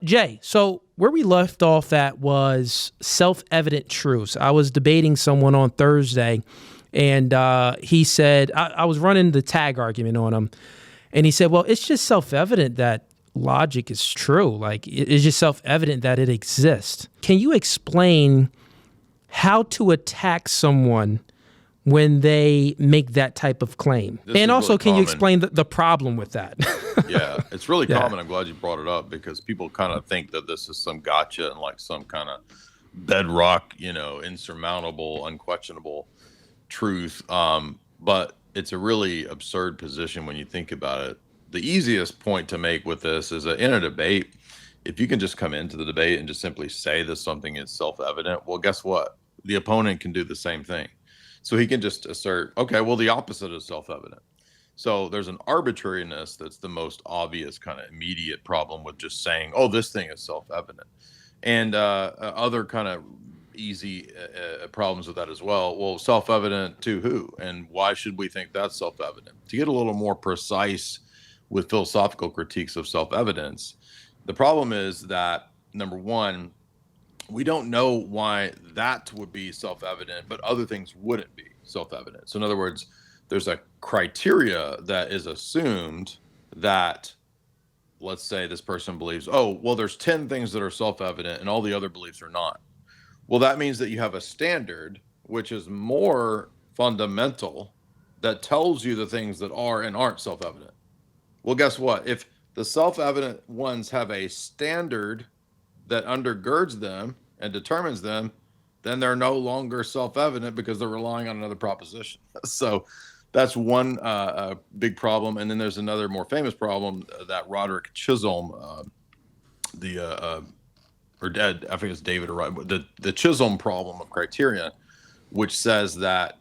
Jay, so where we left off at was self-evident truths. I was debating someone on Thursday, and he said, I was running the tag argument on him, and he said, well, it's just self-evident that logic is true. Like, it's just self-evident that it exists. Can you explain how to attack someone when they make that type of claim? And also, can you explain the problem with that? Yeah, it's really common. I'm glad you brought it up because people kind of think that this is some gotcha and like some kind of bedrock, insurmountable, unquestionable truth. But it's a really absurd position when you think about it. The easiest point to make with this is that in a debate, if you can just come into the debate and just simply say that something is self-evident, well, guess what? The opponent can do the same thing. So he can just assert, okay, well, the opposite is self-evident. So there's an arbitrariness that's the most obvious kind of immediate problem with just saying, oh, this thing is self-evident. And other kind of easy problems with that as well. Well, self-evident to who? And why should we think that's self-evident? To get a little more precise with philosophical critiques of self-evidence, the problem is that, number one, we don't know why that would be self-evident, but other things wouldn't be self-evident. So in other words, there's a criteria that is assumed that, let's say this person believes, oh, well, there's 10 things that are self-evident and all the other beliefs are not. Well, that means that you have a standard which is more fundamental that tells you the things that are and aren't self-evident. Well, guess what? If the self-evident ones have a standard that undergirds them and determines them, then they're no longer self-evident because they're relying on another proposition. So that's one big problem. And then there's another more famous problem that Roderick Chisholm, or dead, I think it's David or right, the Chisholm problem of criterion, which says that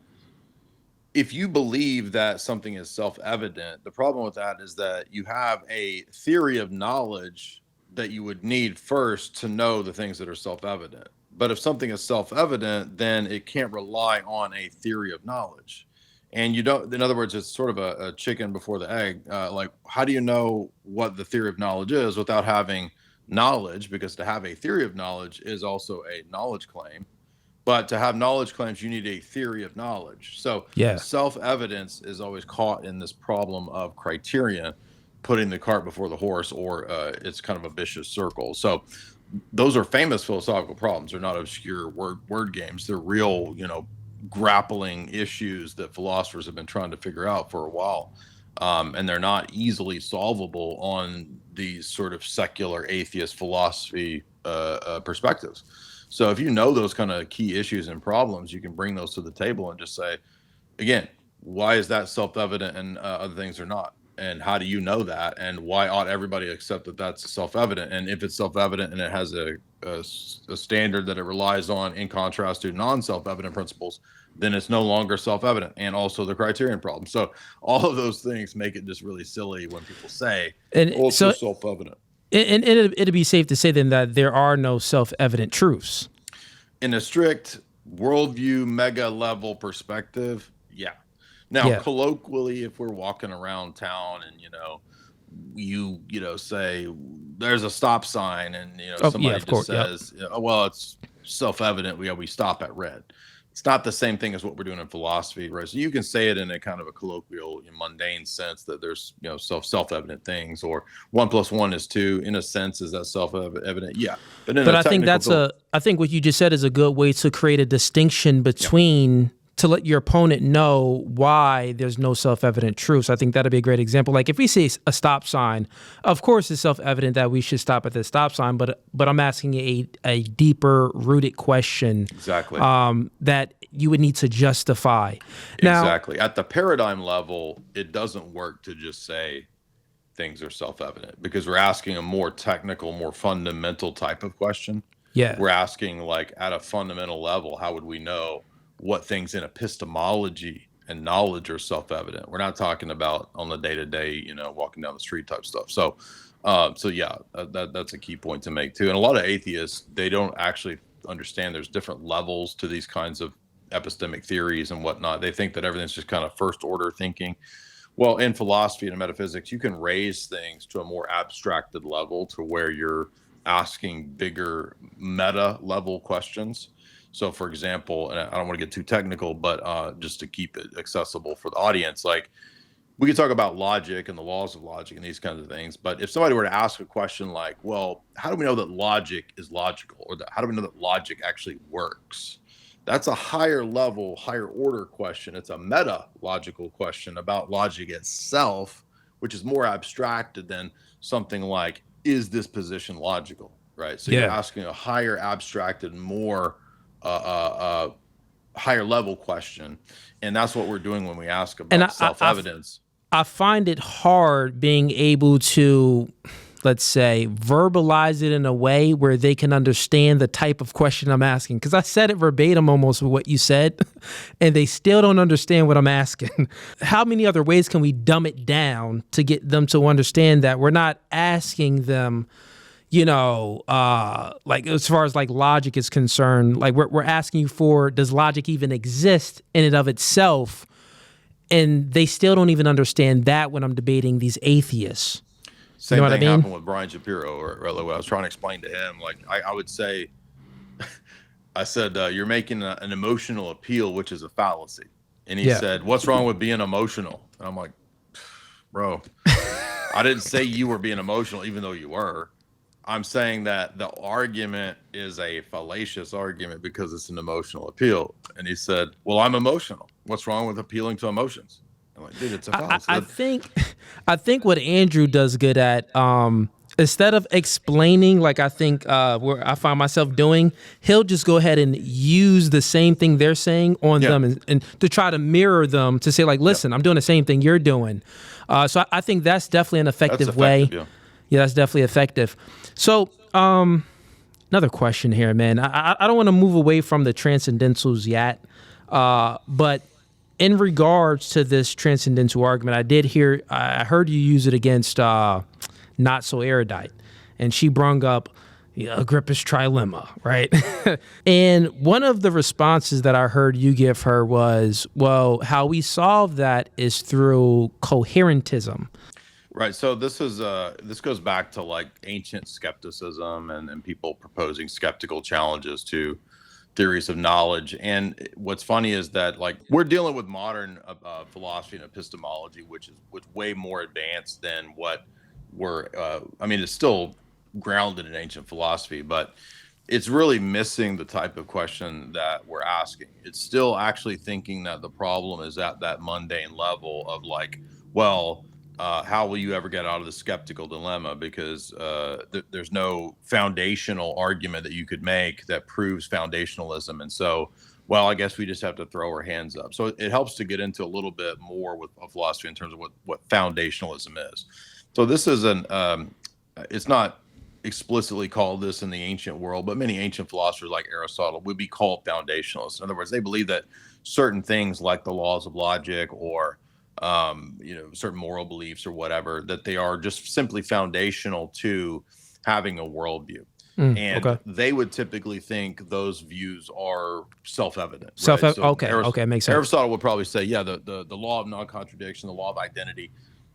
if you believe that something is self-evident, the problem with that is that you have a theory of knowledge that you would need first to know the things that are self-evident. But if something is self-evident, then it can't rely on a theory of knowledge. And you don't, in other words, it's sort of a chicken before the egg. Like, how do you know what the theory of knowledge is without having knowledge? Because to have a theory of knowledge is also a knowledge claim. But to have knowledge claims, you need a theory of knowledge. So self-evidence is always caught in this problem of criterion, putting the cart before the horse, or it's kind of a vicious circle. So those are famous philosophical problems. They're not obscure word games. They're real, grappling issues that philosophers have been trying to figure out for a while. And they're not easily solvable on these sort of secular atheist philosophy perspectives. So if you know those kind of key issues and problems, you can bring those to the table and just say, again, why is that self-evident and other things are not? And how do you know that? And why ought everybody accept that that's self-evident? And if it's self-evident and it has a standard that it relies on in contrast to non-self-evident principles, then it's no longer self-evident. And also the criterion problem. So all of those things make it just really silly when people say, it's so self-evident. And it'd be safe to say then that there are no self-evident truths. In a strict worldview, mega level perspective, yeah. Now, colloquially, if we're walking around town and, you say there's a stop sign and, somebody just says, well, it's self-evident. We stop at red. It's not the same thing as what we're doing in philosophy, right? So you can say it in a kind of a colloquial, mundane sense that there's, self-evident things, or 1 + 1 is 2. In a sense, is that self-evident? Yeah. But I think I think what you just said is a good way to create a distinction between to let your opponent know why there's no self-evident truths. I think that'd be a great example. Like if we see a stop sign, of course it's self-evident that we should stop at the stop sign, but I'm asking a deeper rooted question. Exactly. That you would need to justify. Exactly. At the paradigm level, it doesn't work to just say things are self-evident because we're asking a more technical, more fundamental type of question. Yeah. We're asking like at a fundamental level, how would we know what things in epistemology and knowledge are self-evident? We're not talking about on the day-to-day, walking down the street type stuff. So that's a key point to make too. And a lot of atheists, they don't actually understand there's different levels to these kinds of epistemic theories and whatnot. They think that everything's just kind of first order thinking. Well, in philosophy and metaphysics, you can raise things to a more abstracted level to where you're asking bigger meta level questions. So for example, and I don't want to get too technical, but just to keep it accessible for the audience, like we could talk about logic and the laws of logic and these kinds of things. But if somebody were to ask a question like, well, how do we know that logic is logical, or how do we know that logic actually works? That's a higher level, higher order question. It's a meta logical question about logic itself, which is more abstracted than something like, is this position logical? Right. So you're asking a higher abstracted, more higher level question. And that's what we're doing when we ask about self-evidence. I find it hard being able to, let's say, verbalize it in a way where they can understand the type of question I'm asking. Because I said it verbatim almost with what you said, and they still don't understand what I'm asking. How many other ways can we dumb it down to get them to understand that we're not asking them, you know, like as far as like logic is concerned, like we're asking you for, does logic even exist in and of itself? And they still don't even understand that when I'm debating these atheists. Same thing happened with Brian Shapiro, or what I was trying to explain to him. Like I would say, I said, you're making an emotional appeal, which is a fallacy. And he said, what's wrong with being emotional? And I'm like, bro, I didn't say you were being emotional, even though you were. I'm saying that the argument is a fallacious argument because it's an emotional appeal. And he said, well, I'm emotional. What's wrong with appealing to emotions? I'm like, dude, it's a fallacy. I think what Andrew does good at, instead of explaining, like I think where I find myself doing, he'll just go ahead and use the same thing they're saying on them and to try to mirror them to say, like, listen, I'm doing the same thing you're doing. So I think that's definitely an effective way. Yeah, that's definitely effective. So another question here, man. I don't want to move away from the transcendentals yet, but in regards to this transcendental argument, I heard you use it against Not So Erudite, and she brung up Agrippa's trilemma, right? And one of the responses that I heard you give her was, well, how we solve that is through coherentism. Right. So this goes back to like ancient skepticism and people proposing skeptical challenges to theories of knowledge. And what's funny is that like we're dealing with modern philosophy and epistemology, which is way more advanced than what it's still grounded in ancient philosophy, but it's really missing the type of question that we're asking. It's still actually thinking that the problem is at that mundane level of like, well, how will you ever get out of the skeptical dilemma? Because there's no foundational argument that you could make that proves foundationalism. And so, well, I guess we just have to throw our hands up. So it helps to get into a little bit more with philosophy in terms of what foundationalism is. So this is it's not explicitly called this in the ancient world, but many ancient philosophers like Aristotle would be called foundationalists. In other words, they believe that certain things like the laws of logic or certain moral beliefs or whatever, that they are just simply foundational to having a worldview. And they would typically think those views are self-evident. Right? So okay, makes sense. Aristotle would probably say, yeah, the law of non-contradiction, the law of identity,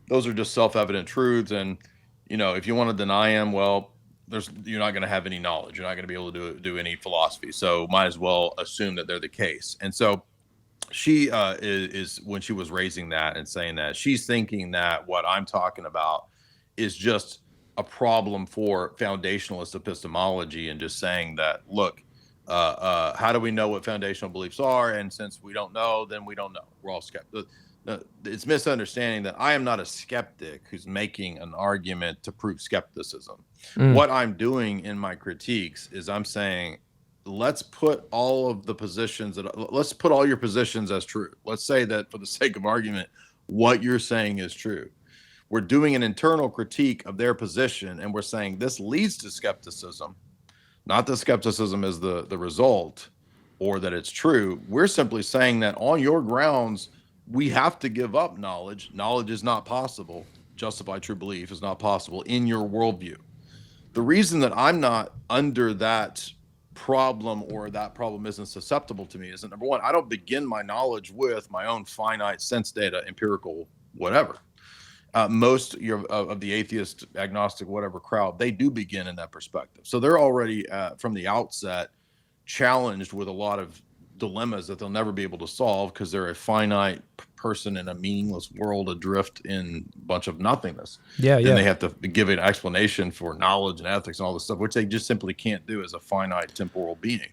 those are just self-evident truths. And, if you want to deny them, well, you're not going to have any knowledge. You're not going to be able to do any philosophy. So might as well assume that they're the case. And so she is when she was raising that and saying that, she's thinking that what I'm talking about is just a problem for foundationalist epistemology and just saying that, look, how do we know what foundational beliefs are? And since we don't know, then we don't know. We're all skeptical. It's misunderstanding that I am not a skeptic who's making an argument to prove skepticism. What I'm doing in my critiques is I'm saying, let's put all your positions as true. Let's say that for the sake of argument, what you're saying is true. We're doing an internal critique of their position, and we're saying this leads to skepticism, not that skepticism is the result or that it's true. We're simply saying that on your grounds, we have to give up knowledge. Knowledge is not possible. Justify true belief is not possible in your worldview. The reason that I'm not under that problem or that problem isn't susceptible to me is that, number one, I don't begin my knowledge with my own finite sense data, empirical, whatever. most of the atheist, agnostic, whatever crowd, they do begin in that perspective. So they're already from the outset challenged with a lot of dilemmas that they'll never be able to solve because they're a finite person in a meaningless world adrift in a bunch of nothingness. And they have to give an explanation for knowledge and ethics and all this stuff, which they just simply can't do as a finite temporal being.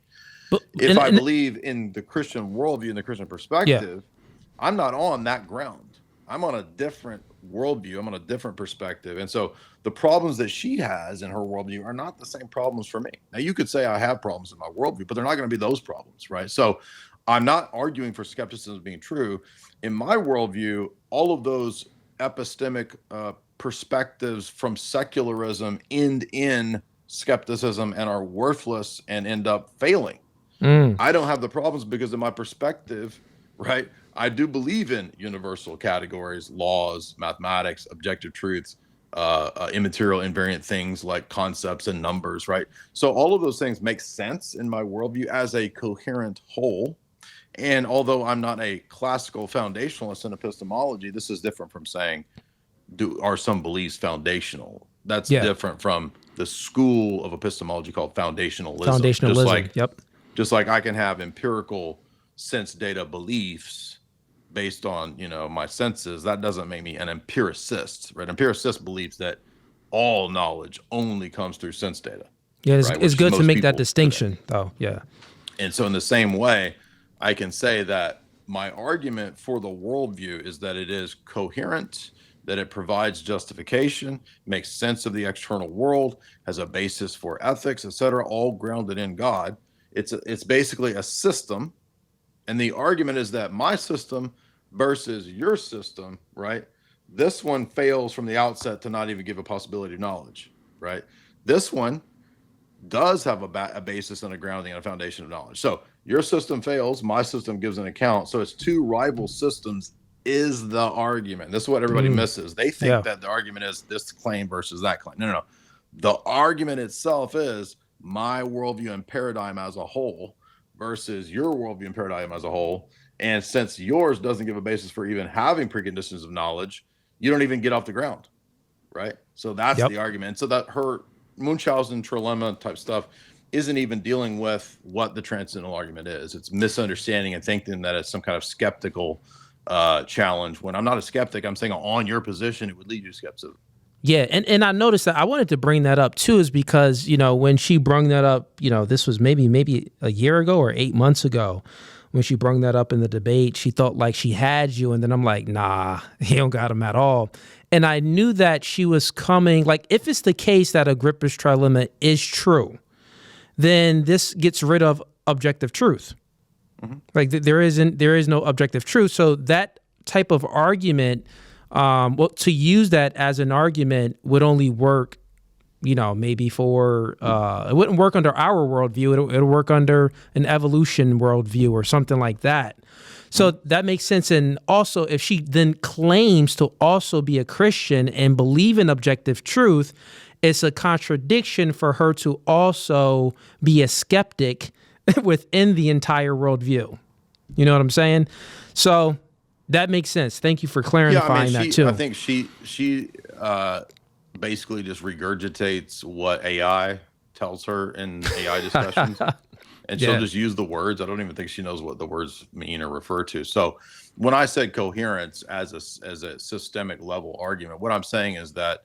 But if I believe in the Christian worldview and the Christian perspective, I'm not on that ground. I'm on a different worldview. I'm on a different perspective. And so the problems that she has in her worldview are not the same problems for me. Now, you could say I have problems in my worldview, but they're not going to be those problems, right? So I'm not arguing for skepticism being true. In my worldview, all of those epistemic perspectives from secularism end in skepticism and are worthless and end up failing. I don't have the problems because of my perspective, right? I do believe in universal categories, laws, mathematics, objective truths, immaterial invariant things like concepts and numbers, right? So all of those things make sense in my worldview as a coherent whole. And although I'm not a classical foundationalist in epistemology, this is different from saying, are some beliefs foundational? That's different from the school of epistemology called foundationalism. Just like I can have empirical sense data beliefs based on, my senses, that doesn't make me an empiricist, right? Empiricist believes that all knowledge only comes through sense data. Yeah, it's good to make that distinction, though. Yeah. And so in the same way, I can say that my argument for the worldview is that it is coherent, that it provides justification, makes sense of the external world, has a basis for ethics, etc., all grounded in God. It's basically a system. And the argument is that my system versus your system, right? This one fails from the outset to not even give a possibility of knowledge, right? This one does have a basis and a grounding and a foundation of knowledge. So your system fails, my system gives an account. So it's two rival systems is the argument. This is what everybody misses. They think that the argument is this claim versus that claim. No. The argument itself is my worldview and paradigm as a whole versus your worldview and paradigm as a whole. And since yours doesn't give a basis for even having preconditions of knowledge, you don't even get off the ground, right? So that's the argument. So that her Munchausen trilemma type stuff isn't even dealing with what the transcendental argument is. It's misunderstanding and thinking that it's some kind of skeptical challenge. When I'm not a skeptic, I'm saying on your position, it would lead you to skepticism. Yeah, and I noticed that I wanted to bring that up too, is because, when she brung that up, this was maybe a year ago or 8 months ago, when she brung that up in the debate, she thought like she had you, and then I'm like, nah, he don't got him at all. And I knew that she was coming, like, if it's the case that Agrippa's trilemma is true, then this gets rid of objective truth. Like there is no objective truth. So that type of argument, to use that as an argument would only work, maybe for, it wouldn't work under our worldview. It'll work under an evolution worldview or something like that. So that makes sense. And also, if she then claims to also be a Christian and believe in objective truth, it's a contradiction for her to also be a skeptic within the entire worldview. You know what I'm saying? So that makes sense. Thank you for clarifying that too. I think she basically just regurgitates what AI tells her in AI discussions. And she'll just use the words. I don't even think she knows what the words mean or refer to. So when I said coherence as a systemic level argument, what I'm saying is that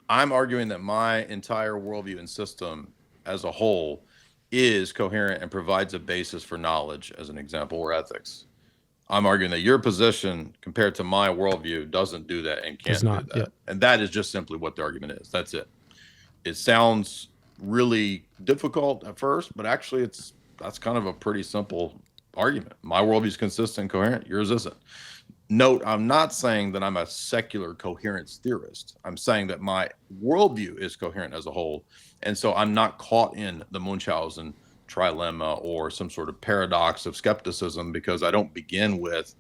I'm arguing that my entire worldview and system as a whole is coherent and provides a basis for knowledge, as an example, or ethics. I'm arguing that your position compared to my worldview doesn't do that and can't do that. Yeah. And that is just simply what the argument is. That's it. It sounds really difficult at first, but actually that's kind of a pretty simple argument. My worldview is consistent and coherent. Yours isn't. Note, I'm not saying that I'm a secular coherence theorist. I'm saying that my worldview is coherent as a whole. And so I'm not caught in the Munchausen trilemma or some sort of paradox of skepticism because I don't begin with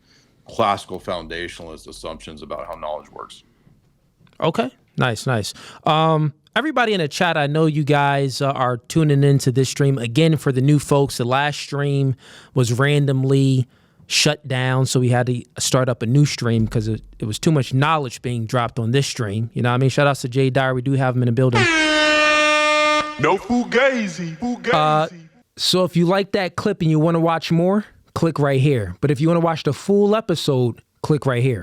classical foundationalist assumptions about how knowledge works. Okay, nice. Everybody in the chat, I know you guys are tuning into this stream. Again, for the new folks, the last stream was randomly shut down, so we had to start up a new stream because it was too much knowledge being dropped on this stream. You know what I mean? Shout outs to Jay Dyer. We do have him in the building. No Fugazee. So if you like that clip and you want to watch more, click right here. But if you want to watch the full episode, click right here.